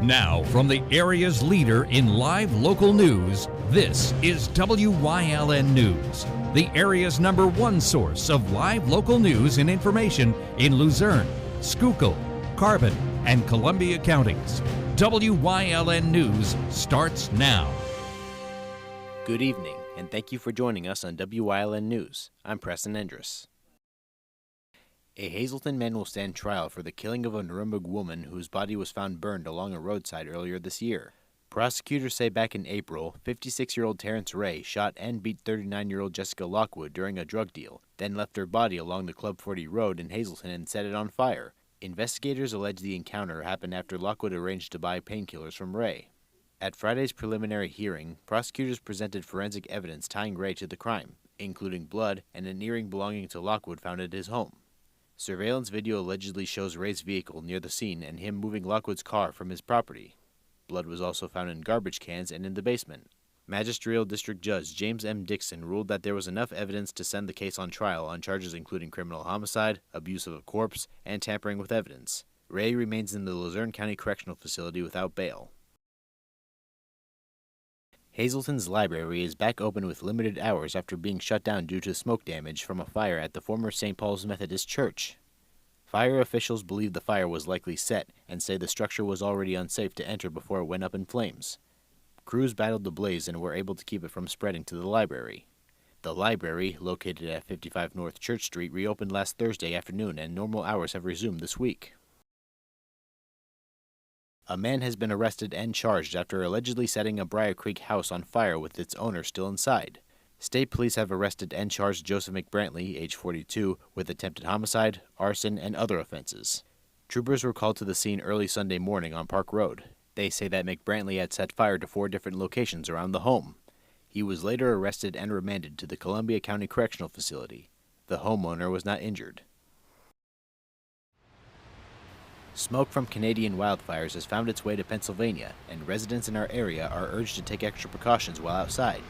Now, from the area's leader in live local news, this is WYLN News, the area's #1 source of live local news and information in Luzerne, Schuylkill, Carbon, and Columbia counties. WYLN News starts now. Good evening, and thank you for joining us on WYLN News. I'm Preston Endress. A Hazleton man will stand trial for the killing of a Nuremberg woman whose body was found burned along a roadside earlier this year. Prosecutors say back in April, 56-year-old Terrence Ray shot and beat 39-year-old Jessica Lockwood during a drug deal, then left her body along the Club 40 road in Hazleton and set it on fire. Investigators allege the encounter happened after Lockwood arranged to buy painkillers from Ray. At Friday's preliminary hearing, prosecutors presented forensic evidence tying Ray to the crime, including blood and an earring belonging to Lockwood found at his home. Surveillance video allegedly shows Ray's vehicle near the scene and him moving Lockwood's car from his property. Blood was also found in garbage cans and in the basement. Magisterial District Judge James M. Dixon ruled that there was enough evidence to send the case on trial on charges including criminal homicide, abuse of a corpse, and tampering with evidence. Ray remains in the Luzerne County Correctional Facility without bail. Hazleton's library is back open with limited hours after being shut down due to smoke damage from a fire at the former St. Paul's Methodist Church. Fire officials believe the fire was likely set and say the structure was already unsafe to enter before it went up in flames. Crews battled the blaze and were able to keep it from spreading to the library. The library, located at 55 North Church Street, reopened last Thursday afternoon and normal hours have resumed this week. A man has been arrested and charged after allegedly setting a Briar Creek house on fire with its owner still inside. State police have arrested and charged Joseph McBrantley, age 42, with attempted homicide, arson, and other offenses. Troopers were called to the scene early Sunday morning on Park Road. They say that McBrantley had set fire to 4 different locations around the home. He was later arrested and remanded to the Columbia County Correctional Facility. The homeowner was not injured. Smoke from Canadian wildfires has found its way to Pennsylvania, and residents in our area are urged to take extra precautions while outside.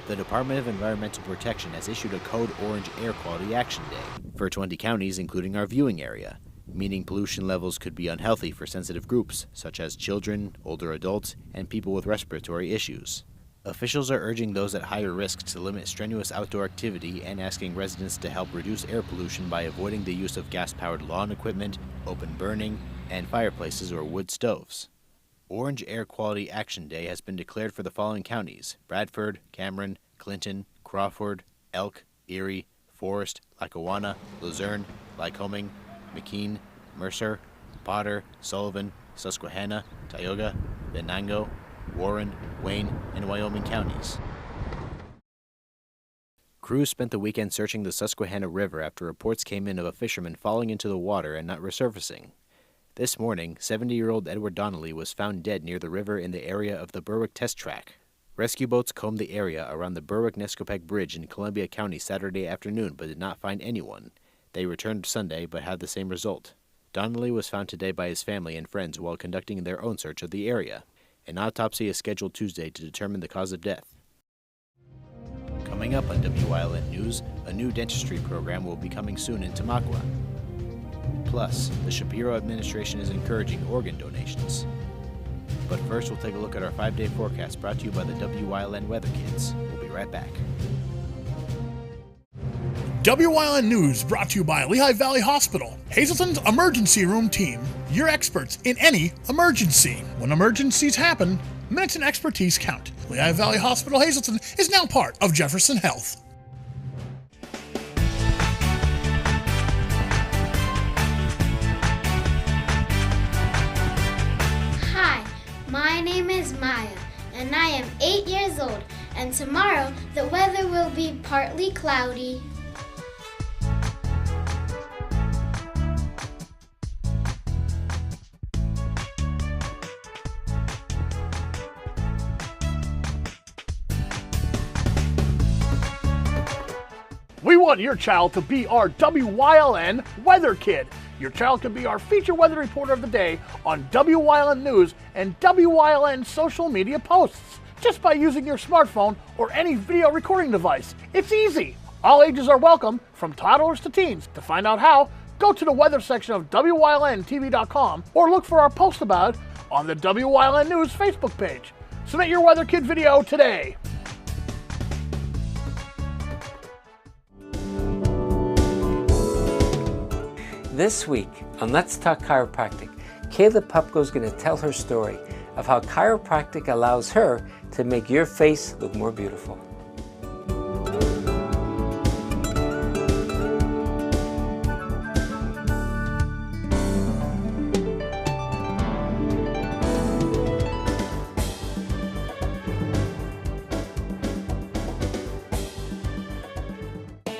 The Department of Environmental Protection has issued a Code Orange Air Quality Action Day for 20 counties, including our viewing area, meaning pollution levels could be unhealthy for sensitive groups, such as children, older adults, and people with respiratory issues. Officials are urging those at higher risk to limit strenuous outdoor activity and asking residents to help reduce air pollution by avoiding the use of gas-powered lawn equipment, open burning, and fireplaces or wood stoves. Orange Air Quality Action Day has been declared for the following counties: Bradford, Cameron, Clinton, Crawford, Elk, Erie, Forest, Lackawanna, Luzerne, Lycoming, McKean, Mercer, Potter, Sullivan, Susquehanna, Tioga, Venango, Warren, Wayne, and Wyoming counties. Crews spent the weekend searching the Susquehanna River after reports came in of a fisherman falling into the water and not resurfacing. This morning, 70-year-old Edward Donnelly was found dead near the river in the area of the Berwick Test Track. Rescue boats combed the area around the Berwick-Nescopeck Bridge in Columbia County Saturday afternoon but did not find anyone. They returned Sunday but had the same result. Donnelly was found today by his family and friends while conducting their own search of the area. An autopsy is scheduled Tuesday to determine the cause of death. Coming up on WYLN News, a new dentistry program will be coming soon in Tamaqua. Plus, the Shapiro administration is encouraging organ donations. But first, we'll take a look at our 5-day forecast brought to you by the WYLN Weather Kids. We'll be right back. WYLN News brought to you by Lehigh Valley Hospital, Hazleton's emergency room team. Your experts in any emergency. When emergencies happen, minutes and expertise count. Lehigh Valley Hospital Hazleton is now part of Jefferson Health. Hi, my name is Maya, and I am 8 years old, and tomorrow the weather will be partly cloudy. We want your child to be our WYLN Weather Kid. Your child can be our feature weather reporter of the day on WYLN News and WYLN social media posts just by using your smartphone or any video recording device. It's easy. All ages are welcome, from toddlers to teens. To find out how, go to the weather section of WYLNTV.com or look for our post about it on the WYLN News Facebook page. Submit your Weather Kid video today. This week on Let's Talk Chiropractic, Kayla Pupko is going to tell her story of how chiropractic allows her to make your face look more beautiful.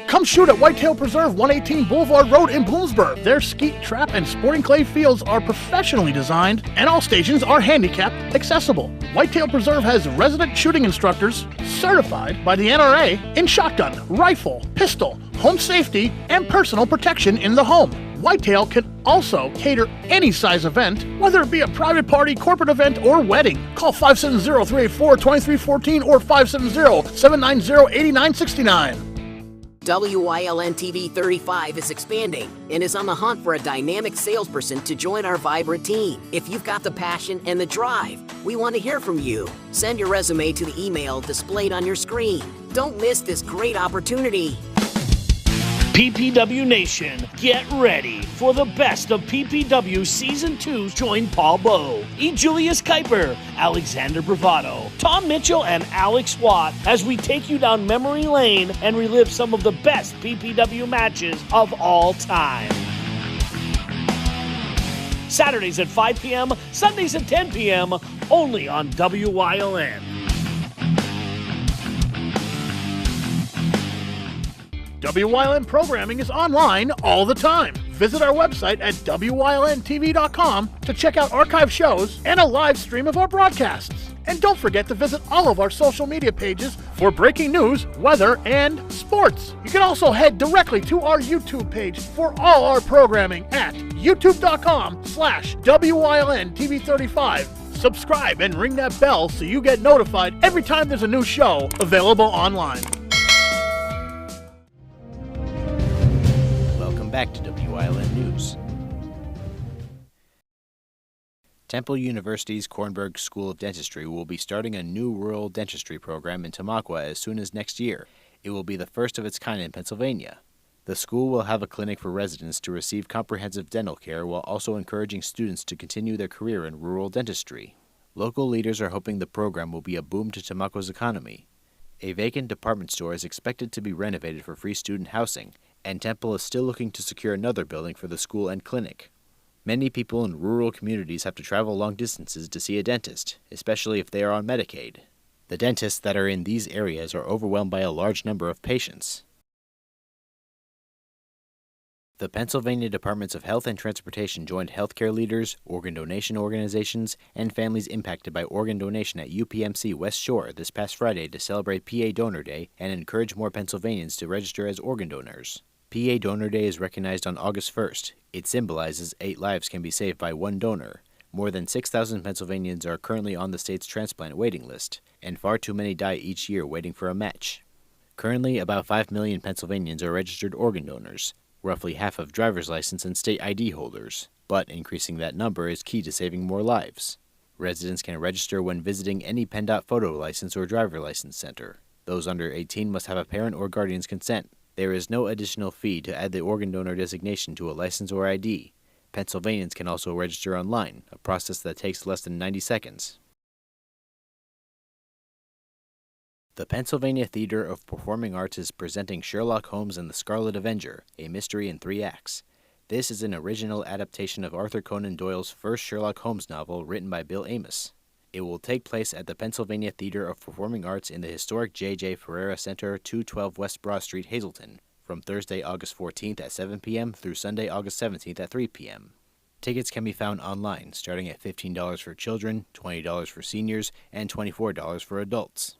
Come shoot at Whitetail Preserve, 118 Boulevard Road in Bloomsburg. Their skeet, trap, and sporting clay fields are professionally designed, and all stations are handicapped accessible. Whitetail Preserve has resident shooting instructors certified by the NRA in shotgun, rifle, pistol, home safety, and personal protection in the home. Whitetail can also cater any size event, whether it be a private party, corporate event, or wedding. Call 570-384-2314 or 570-790-8969. WYLN TV 35 is expanding and is on the hunt for a dynamic salesperson to join our vibrant team. If you've got the passion and the drive, we want to hear from you. Send your resume to the email displayed on your screen. Don't miss this great opportunity. PPW Nation, get ready for the best of PPW Season 2. Join Paul Bowe, E. Julius Kuiper, Alexander Bravado, Tom Mitchell, and Alex Watt as we take you down memory lane and relive some of the best PPW matches of all time. Saturdays at 5 p.m., Sundays at 10 p.m., only on WYLN. WYLN programming is online all the time. Visit our website at WYLNTV.com to check out archive shows and a live stream of our broadcasts. And don't forget to visit all of our social media pages for breaking news, weather, and sports. You can also head directly to our YouTube page for all our programming at youtube.com/WYLNTV35. Subscribe and ring that bell so you get notified every time there's a new show available online. Back to WYLN News. Temple University's Kornberg School of Dentistry will be starting a new rural dentistry program in Tamaqua as soon as next year. It will be the first of its kind in Pennsylvania. The school will have a clinic for residents to receive comprehensive dental care while also encouraging students to continue their career in rural dentistry. Local leaders are hoping the program will be a boom to Tamaqua's economy. A vacant department store is expected to be renovated for free student housing, and Temple is still looking to secure another building for the school and clinic. Many people in rural communities have to travel long distances to see a dentist, especially if they are on Medicaid. The dentists that are in these areas are overwhelmed by a large number of patients. The Pennsylvania Departments of Health and Transportation joined healthcare leaders, organ donation organizations, and families impacted by organ donation at UPMC West Shore this past Friday to celebrate PA Donor Day and encourage more Pennsylvanians to register as organ donors. PA Donor Day is recognized on August 1st. It symbolizes 8 lives can be saved by one donor. More than 6,000 Pennsylvanians are currently on the state's transplant waiting list, and far too many die each year waiting for a match. Currently, about 5 million Pennsylvanians are registered organ donors, roughly half of driver's license and state ID holders, but increasing that number is key to saving more lives. Residents can register when visiting any PennDOT photo license or driver license center. Those under 18 must have a parent or guardian's consent. There is no additional fee to add the organ donor designation to a license or ID. Pennsylvanians can also register online, a process that takes less than 90 seconds. The Pennsylvania Theater of Performing Arts is presenting Sherlock Holmes and the Scarlet Avenger, a mystery in 3 acts. This is an original adaptation of Arthur Conan Doyle's first Sherlock Holmes novel written by Bill Amos. It will take place at the Pennsylvania Theater of Performing Arts in the historic J.J. Ferreira Center, 212 West Broad Street, Hazleton, from Thursday, August 14th at 7 p.m. through Sunday, August 17th at 3 p.m. Tickets can be found online, starting at $15 for children, $20 for seniors, and $24 for adults.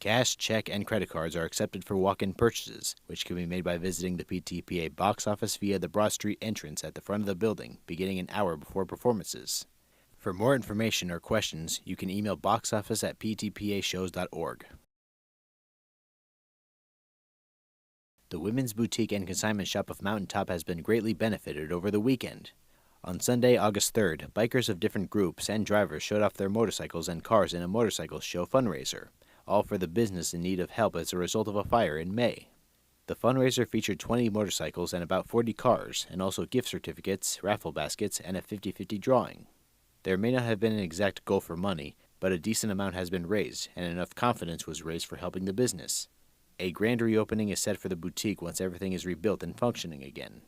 Cash, check, and credit cards are accepted for walk-in purchases, which can be made by visiting the PTPA box office via the Broad Street entrance at the front of the building, beginning an hour before performances. For more information or questions, you can email boxoffice@ptpashows.org. The women's boutique and consignment shop of Mountaintop has been greatly benefited over the weekend. On Sunday, August 3rd, bikers of different groups and drivers showed off their motorcycles and cars in a motorcycle show fundraiser, all for the business in need of help as a result of a fire in May. The fundraiser featured 20 motorcycles and about 40 cars, and also gift certificates, raffle baskets, and a 50-50 drawing. There may not have been an exact goal for money, but a decent amount has been raised, and enough confidence was raised for helping the business. A grand reopening is set for the boutique once everything is rebuilt and functioning again.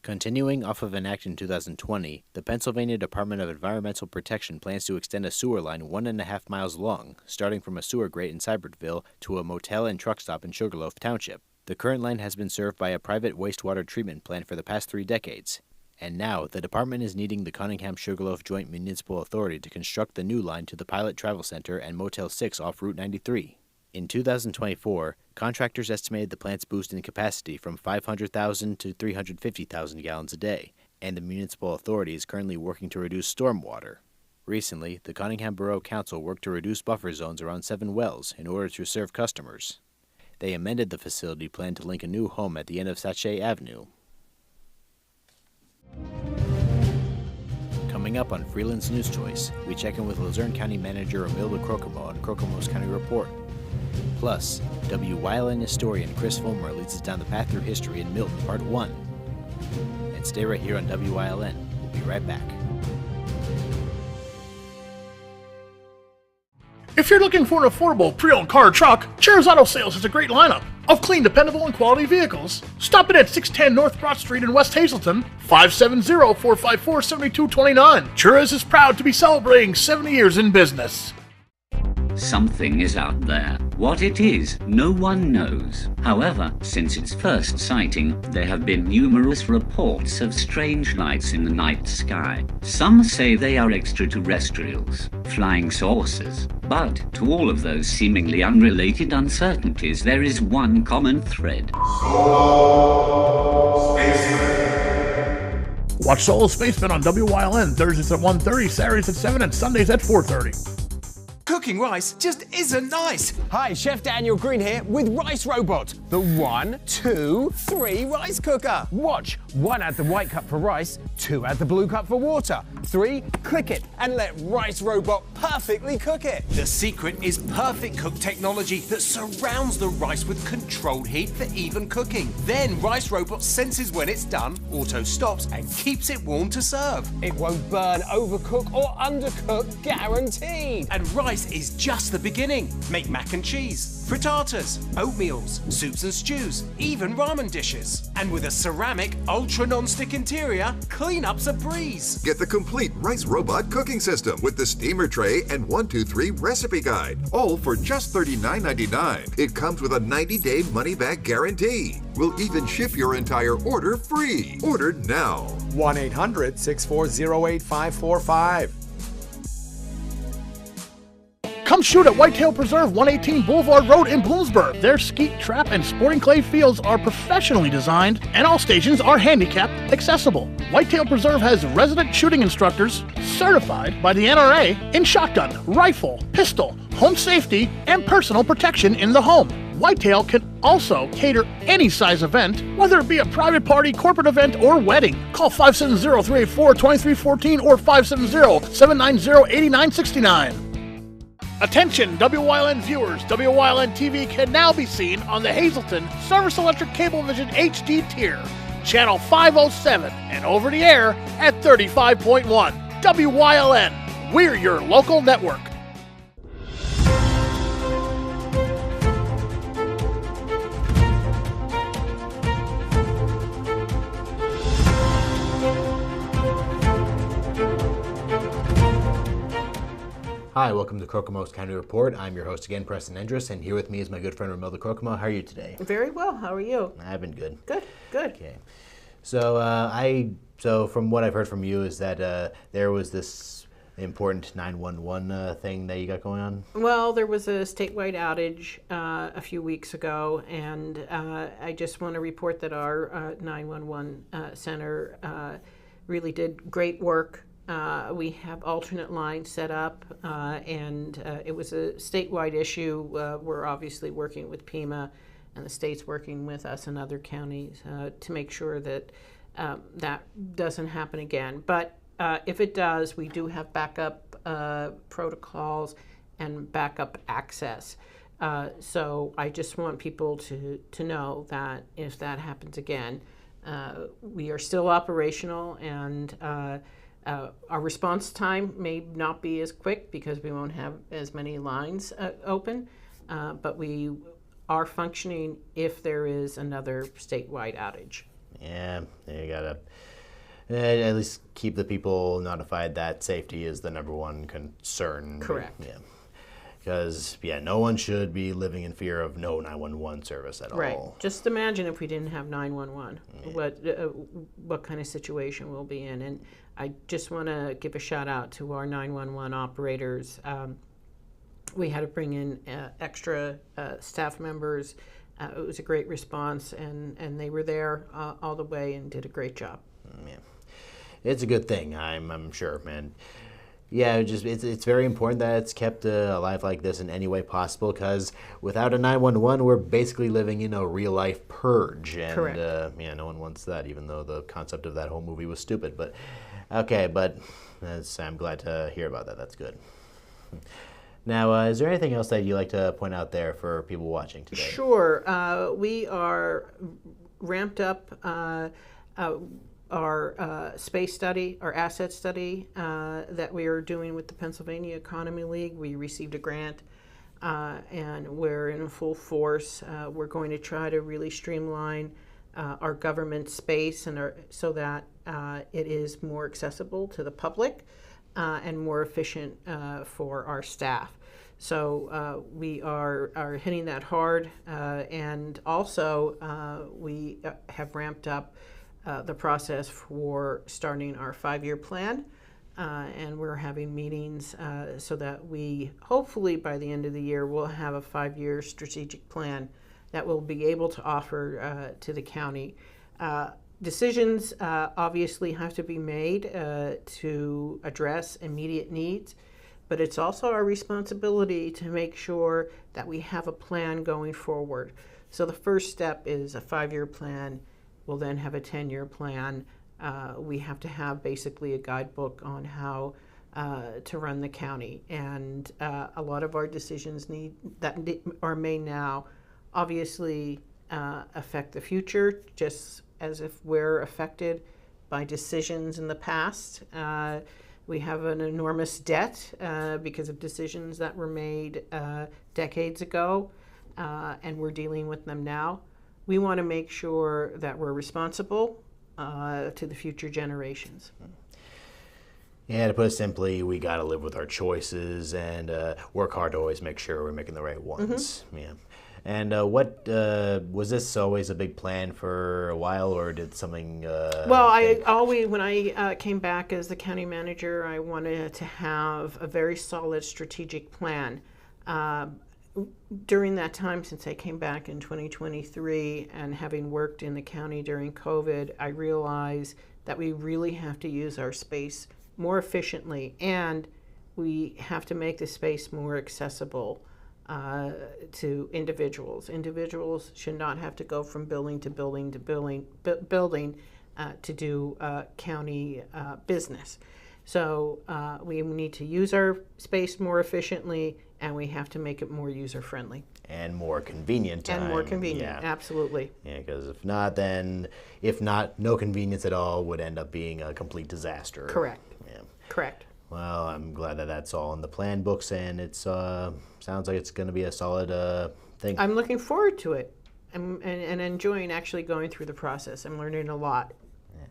Continuing off of an act in 2020, the Pennsylvania Department of Environmental Protection plans to extend a sewer line 1.5 miles long, starting from a sewer grate in Cybertville to a motel and truck stop in Sugarloaf Township. The current line has been served by a private wastewater treatment plant for the past 3 decades, and now the department is needing the Cunningham-Sugarloaf Joint Municipal Authority to construct the new line to the Pilot Travel Center and Motel 6 off Route 93. In 2024, contractors estimated the plant's boost in capacity from 500,000 to 350,000 gallons a day, and the municipal authority is currently working to reduce stormwater. Recently, the Cunningham Borough Council worked to reduce buffer zones around 7 wells in order to serve customers. They amended the facility plan to link a new home at the end of Sachet Avenue. Coming up on Freeland's News Choice, we check in with Luzerne County Manager Imelda Crocomo on Crocomo's County Report. Plus, Wyln historian Chris Fulmer leads us down the path through history in Milton, Part 1. And stay right here on Wyln. We'll be right back. If you're looking for an affordable pre-owned car or truck, Cheers Auto Sales has a great lineup of clean, dependable, and quality vehicles. Stop in at 610 North Broad Street in West Hazleton, 570-454-7229. Cheers is proud to be celebrating 70 years in business. Something is out there. What it is, no one knows. However, since its first sighting, there have been numerous reports of strange lights in the night sky. Some say they are extraterrestrials, flying saucers. But to all of those seemingly unrelated uncertainties, there is one common thread. Solo Spaceman. Watch Solo Spaceman on WYLN Thursdays at 1:30, Saturdays at 7, and Sundays at 4:30. Cooking rice just isn't nice. Hi, Chef Daniel Green here with Rice Robot, the 1, 2, 3 rice cooker. Watch, 1 add the white cup for rice, 2 add the blue cup for water, 3 click it and let Rice Robot perfectly cook it. The secret is perfect cook technology that surrounds the rice with controlled heat for even cooking. Then Rice Robot senses when it's done, auto stops and keeps it warm to serve. It won't burn, overcook or undercook, guaranteed. And rice is just the beginning. Make mac and cheese, frittatas, oatmeals, soups and stews, even ramen dishes. And with a ceramic, ultra non-stick interior, cleanup's a breeze. Get the complete Rice Robot cooking system with the steamer tray and 1-2-3 recipe guide, all for just $39.99. It comes with a 90-day money-back guarantee. We'll even ship your entire order free. Order now. 1-800-640-8545. Come shoot at Whitetail Preserve, 118 Boulevard Road in Bloomsburg. Their skeet, trap, and sporting clay fields are professionally designed, and all stations are handicapped accessible. Whitetail Preserve has resident shooting instructors certified by the NRA in shotgun, rifle, pistol, home safety, and personal protection in the home. Whitetail can also cater any size event, whether it be a private party, corporate event, or wedding. Call 570-384-2314 or 570-790-8969. Attention, WYLN viewers, WYLN TV can now be seen on the Hazleton Service Electric Cablevision HD tier, channel 507, and over the air at 35.1. WYLN, we're your local network. Hi, welcome to Crocomo's County Report. I'm your host again, Preston Endress, and here with me is my good friend Imelda Crocomo. How are you today? Very well. How are you? I've been good. Good, good. Okay. So so from what I've heard from you is that there was this important 911 thing that you got going on? Well, there was a statewide outage a few weeks ago, and I just want to report that our 911 center really did great work. We have alternate lines set up, and it was a statewide issue. We're obviously working with PEMA and the state's working with us and other counties to make sure that that doesn't happen again. But if it does, we do have backup protocols and backup access. So I just want people to know that if that happens again, we are still operational, and our response time may not be as quick because we won't have as many lines open, but we are functioning if there is another statewide outage. Yeah, you gotta at least keep the people notified that safety is the number one concern. Correct. Yeah. Because, no one should be living in fear of no 911 service at Right. all. Just imagine if we didn't have 911, what kind of situation we'll be in. And I just want to give a shout out to our 911 operators. We had to bring in extra staff members. It was a great response, and they were there all the way and did a great job. Yeah. It's a good thing, I'm sure, man. Yeah, it's very important that it's kept alive like this in any way possible, because without a 911, we're basically living in a real-life purge. And, Correct. No one wants that, even though the concept of that whole movie was stupid. But, okay, but I'm glad to hear about that. That's good. Now, is there anything else that you'd like to point out there for people watching today? Sure. We are ramped up our space study, our asset study that we are doing with the Pennsylvania Economy League. We received a grant and we're in full force. We're going to try to really streamline our government space so that it is more accessible to the public and more efficient for our staff. So we are hitting that hard, and also we have ramped up the process for starting our 5-year plan, and we're having meetings so that we hopefully by the end of the year will have a 5-year strategic plan that we'll be able to offer to the county. Decisions obviously have to be made to address immediate needs, but it's also our responsibility to make sure that we have a plan going forward. So the first step is a 5-year plan. We'll then have a 10-year plan. We have to have basically a guidebook on how to run the county. And a lot of our decisions that are made now obviously affect the future, just as if we're affected by decisions in the past. We have an enormous debt because of decisions that were made decades ago, and we're dealing with them now. We want to make sure that we're responsible to the future generations. Yeah, to put it simply, we got to live with our choices and work hard to always make sure we're making the right ones. Mm-hmm. Yeah. And what was this always a big plan for a while, or did something? Well, when I came back as the county manager, I wanted to have a very solid strategic plan. During that time, since I came back in 2023 and having worked in the county during COVID, I realized that we really have to use our space more efficiently, and we have to make the space more accessible to individuals. Individuals should not have to go from building to building to building to do county business. So we need to use our space more efficiently, and we have to make it more user-friendly. And more convenient. And more convenient, yeah. Absolutely. Yeah, because if not, no convenience at all would end up being a complete disaster. Correct. Yeah. Correct. Well, I'm glad that that's all in the plan books, and it sounds like it's going to be a solid thing. I'm looking forward to it and enjoying actually going through the process. I'm learning a lot. Yeah.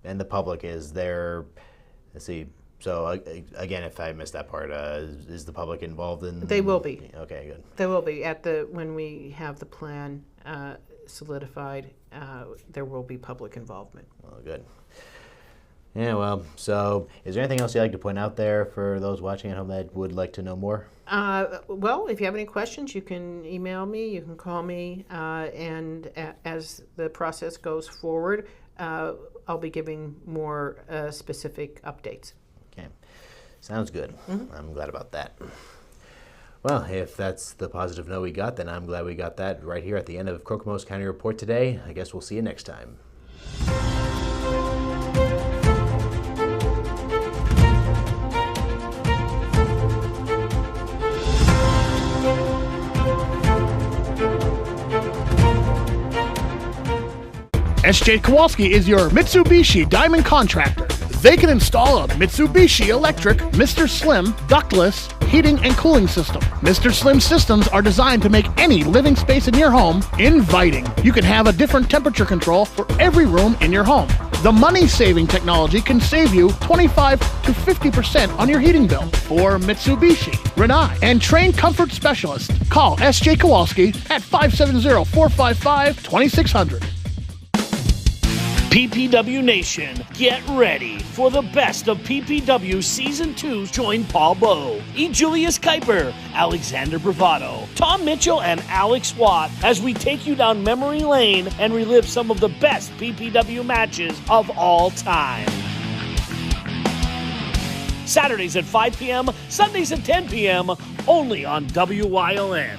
And the public is there. Let's see. So again, if I missed that part, is the public involved in? They will be. Okay, good. They will be when we have the plan solidified. There will be public involvement. Well, good. Yeah, well, so is there anything else you'd like to point out there for those watching at home that would like to know more? Well, if you have any questions, you can email me, you can call me, and as the process goes forward, I'll be giving more specific updates. Okay, sounds good. Mm-hmm. I'm glad about that. Well, if that's the positive note we got, then I'm glad we got that right here at the end of Kokomo's County Report today. I guess we'll see you next time. SJ Kowalski is your Mitsubishi Diamond Contractor. They can install a Mitsubishi electric Mr. Slim ductless heating and cooling system. Mr. Slim systems are designed to make any living space in your home inviting. You can have a different temperature control for every room in your home. The money-saving technology can save you 25 to 50% on your heating bill. For Mitsubishi, Renai, and trained comfort specialists, call SJ Kowalski at 570-455-2600. PPW Nation, get ready for the best of PPW Season 2. Join Paul Bowe, E. Julius Kuiper, Alexander Bravado, Tom Mitchell, and Alex Watt as we take you down memory lane and relive some of the best PPW matches of all time. Saturdays at 5 p.m., Sundays at 10 p.m., only on WYLN.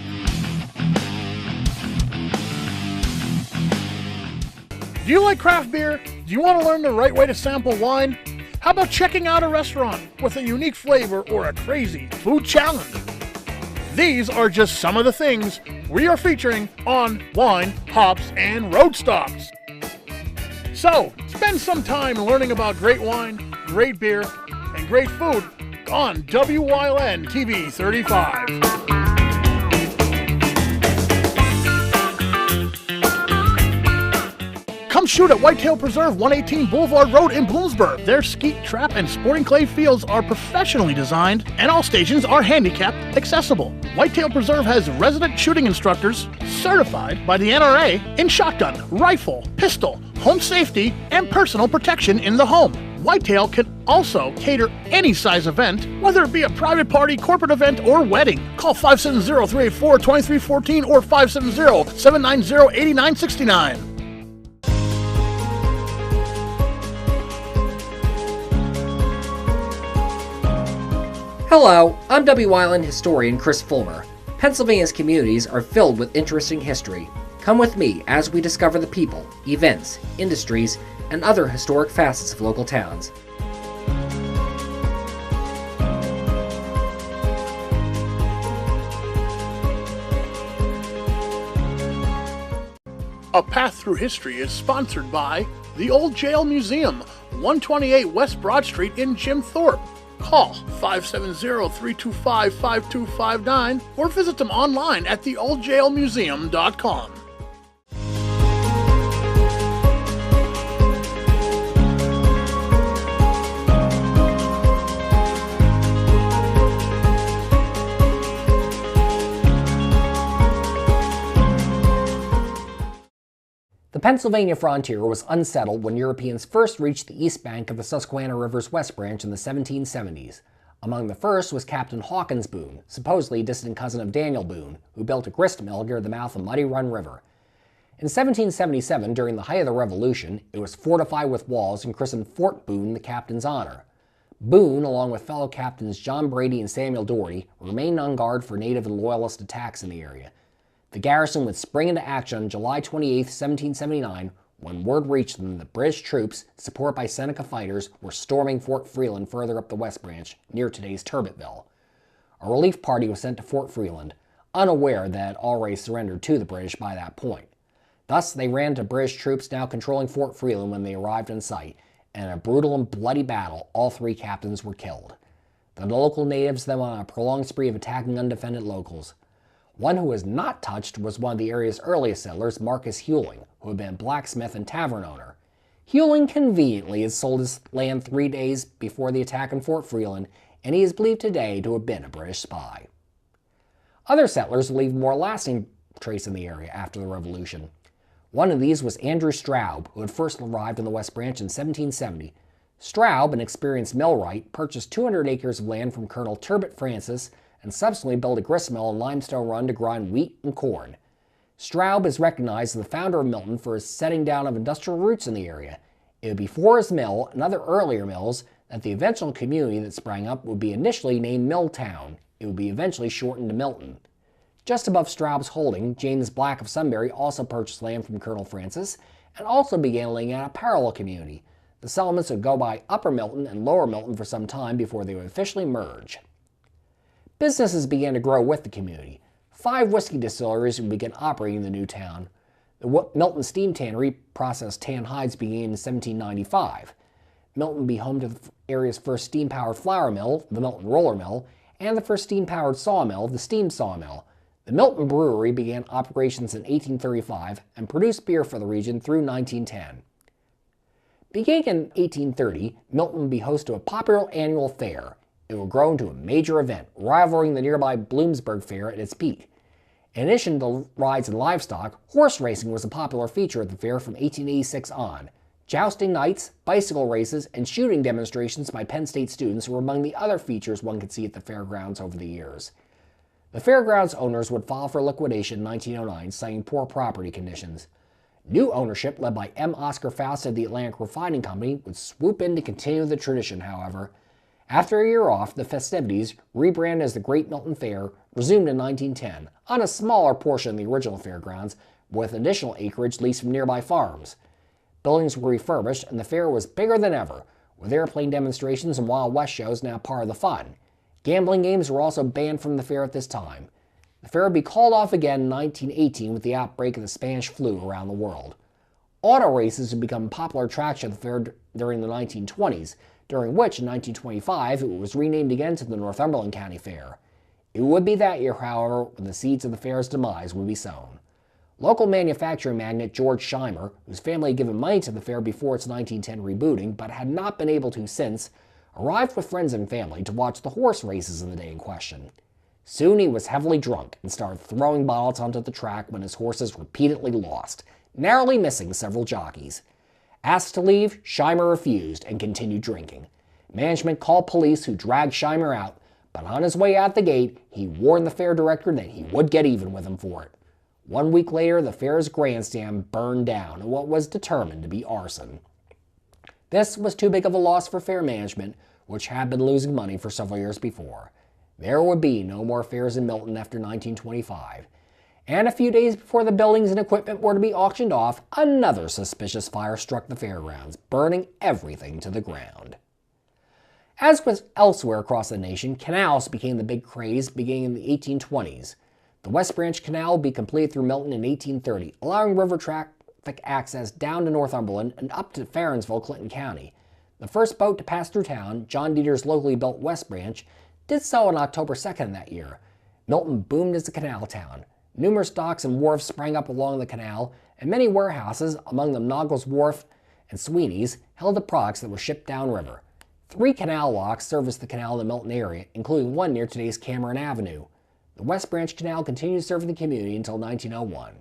Do you like craft beer? Do you want to learn the right way to sample wine? How about checking out a restaurant with a unique flavor or a crazy food challenge? These are just some of the things we are featuring on Wine, Hops, and Road Stops. So, spend some time learning about great wine, great beer, and great food on WYLN TV 35. Come shoot at Whitetail Preserve, 118 Boulevard Road in Bloomsburg. Their skeet, trap, and sporting clay fields are professionally designed, and all stations are handicapped accessible. Whitetail Preserve has resident shooting instructors certified by the NRA in shotgun, rifle, pistol, home safety, and personal protection in the home. Whitetail can also cater any size event, whether it be a private party, corporate event, or wedding. Call 570-384-2314 or 570-790-8969. Hello, I'm WYLN historian Chris Fulmer. Pennsylvania's communities are filled with interesting history. Come with me as we discover the people, events, industries, and other historic facets of local towns. A Path Through History is sponsored by the Old Jail Museum, 128 West Broad Street in Jim Thorpe. Call 570-325-5259 or visit them online at theoldjailmuseum.com. The Pennsylvania frontier was unsettled when Europeans first reached the east bank of the Susquehanna River's West Branch in the 1770s. Among the first was Captain Hawkins Boone, supposedly a distant cousin of Daniel Boone, who built a grist mill near the mouth of Muddy Run River. In 1777, during the height of the Revolution, it was fortified with walls and christened Fort Boone in the captain's honor. Boone, along with fellow captains John Brady and Samuel Doherty, remained on guard for native and loyalist attacks in the area. The garrison would spring into action on July 28, 1779, when word reached them that British troops, supported by Seneca fighters, were storming Fort Freeland further up the West Branch, near today's Turbotville. A relief party was sent to Fort Freeland, unaware that it had already surrendered to the British by that point. Thus, they ran to British troops now controlling Fort Freeland when they arrived in sight, and in a brutal and bloody battle, all three captains were killed. The local natives then went on a prolonged spree of attacking undefended locals. One who was not touched was one of the area's earliest settlers, Marcus Hewling, who had been a blacksmith and tavern owner. Hewling conveniently had sold his land 3 days before the attack on Fort Freeland, and he is believed today to have been a British spy. Other settlers leave more lasting trace in the area after the Revolution. One of these was Andrew Straub, who had first arrived in the West Branch in 1770. Straub, an experienced millwright, purchased 200 acres of land from Colonel Turbot Francis and subsequently built a grist mill in Limestone Run to grind wheat and corn. Straub is recognized as the founder of Milton for his setting down of industrial roots in the area. It would be for his mill and other earlier mills that the eventual community that sprang up would be initially named Milltown, It would be eventually shortened to Milton. Just above Straub's holding, James Black of Sunbury also purchased land from Colonel Francis and also began laying out a parallel community. The settlements would go by Upper Milton and Lower Milton for some time before they would officially merge. Businesses began to grow with the community. 5 whiskey distilleries would begin operating in the new town. The Milton Steam Tannery processed tan hides began in 1795. Milton would be home to the area's first steam-powered flour mill, the Milton Roller Mill, and the first steam-powered sawmill, the Steam Sawmill. The Milton Brewery began operations in 1835 and produced beer for the region through 1910. Beginning in 1830, Milton would be host to a popular annual fair. It would grow into a major event, rivaling the nearby Bloomsburg Fair at its peak. In addition to rides and livestock, horse racing was a popular feature at the fair from 1886 on. Jousting nights, bicycle races, and shooting demonstrations by Penn State students were among the other features one could see at the fairgrounds over the years. The fairgrounds owners would file for liquidation in 1909, citing poor property conditions. New ownership, led by M. Oscar Faust of the Atlantic Refining Company, would swoop in to continue the tradition, however. After a year off, the festivities, rebranded as the Great Milton Fair, resumed in 1910, on a smaller portion of the original fairgrounds, with additional acreage leased from nearby farms. Buildings were refurbished, and the fair was bigger than ever, with airplane demonstrations and Wild West shows now part of the fun. Gambling games were also banned from the fair at this time. The fair would be called off again in 1918 with the outbreak of the Spanish flu around the world. Auto races would become a popular attraction at the fair during the 1920s, during which, in 1925, it was renamed again to the Northumberland County Fair. It would be that year, however, when the seeds of the fair's demise would be sown. Local manufacturing magnate George Scheimer, whose family had given money to the fair before its 1910 rebooting but had not been able to since, arrived with friends and family to watch the horse races of the day in question. Soon he was heavily drunk and started throwing bottles onto the track when his horses repeatedly lost, narrowly missing several jockeys. Asked to leave, Scheimer refused and continued drinking. Management called police, who dragged Scheimer out, but on his way out the gate, he warned the fair director that he would get even with him for it. 1 week later, the fair's grandstand burned down in what was determined to be arson. This was too big of a loss for fair management, which had been losing money for several years before. There would be no more fairs in Milton after 1925. And a few days before the buildings and equipment were to be auctioned off, another suspicious fire struck the fairgrounds, burning everything to the ground. As was elsewhere across the nation, canals became the big craze beginning in the 1820s. The West Branch Canal would be completed through Milton in 1830, allowing river traffic access down to Northumberland and up to Farrensville, Clinton County. The first boat to pass through town, John Deeter's locally built West Branch, did so on October 2nd that year. Milton boomed as a canal town. Numerous docks and wharves sprang up along the canal, and many warehouses, among them Noggles Wharf and Sweeney's, held the products that were shipped downriver. 3 canal locks serviced the canal in the Milton area, including one near today's Cameron Avenue. The West Branch Canal continued serving the community until 1901.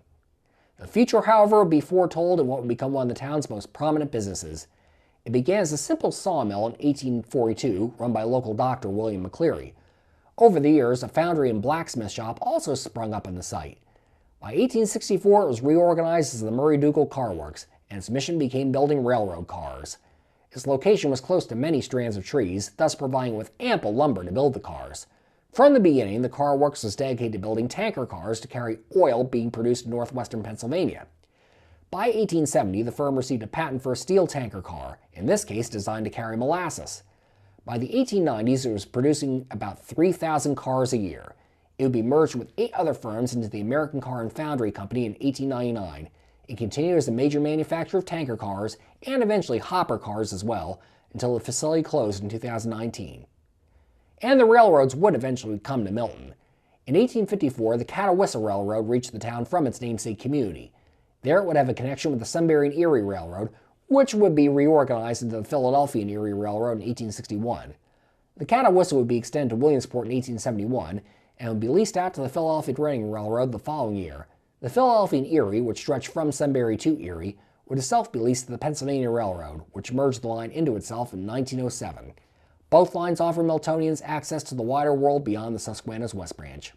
The future, however, would be foretold in what would become one of the town's most prominent businesses. It began as a simple sawmill in 1842, run by local doctor William McCleary. Over the years, a foundry and blacksmith shop also sprung up on the site. By 1864, it was reorganized as the Murray-Ducal Car Works, and its mission became building railroad cars. Its location was close to many strands of trees, thus providing with ample lumber to build the cars. From the beginning, the car works was dedicated to building tanker cars to carry oil being produced in northwestern Pennsylvania. By 1870, the firm received a patent for a steel tanker car, in this case designed to carry molasses. By the 1890s, it was producing about 3,000 cars a year. It would be merged with 8 other firms into the American Car and Foundry Company in 1899. It continued as a major manufacturer of tanker cars and eventually hopper cars as well, until the facility closed in 2019. And the railroads would eventually come to Milton. In 1854, the Catawissa Railroad reached the town from its namesake community. There it would have a connection with the Sunbury and Erie Railroad, which would be reorganized into the Philadelphia and Erie Railroad in 1861. The Catawissa would be extended to Williamsport in 1871, and would be leased out to the Philadelphia Reading Railroad the following year. The Philadelphia and Erie, which stretched from Sunbury to Erie, would itself be leased to the Pennsylvania Railroad, which merged the line into itself in 1907. Both lines offer Miltonians access to the wider world beyond the Susquehanna's West Branch.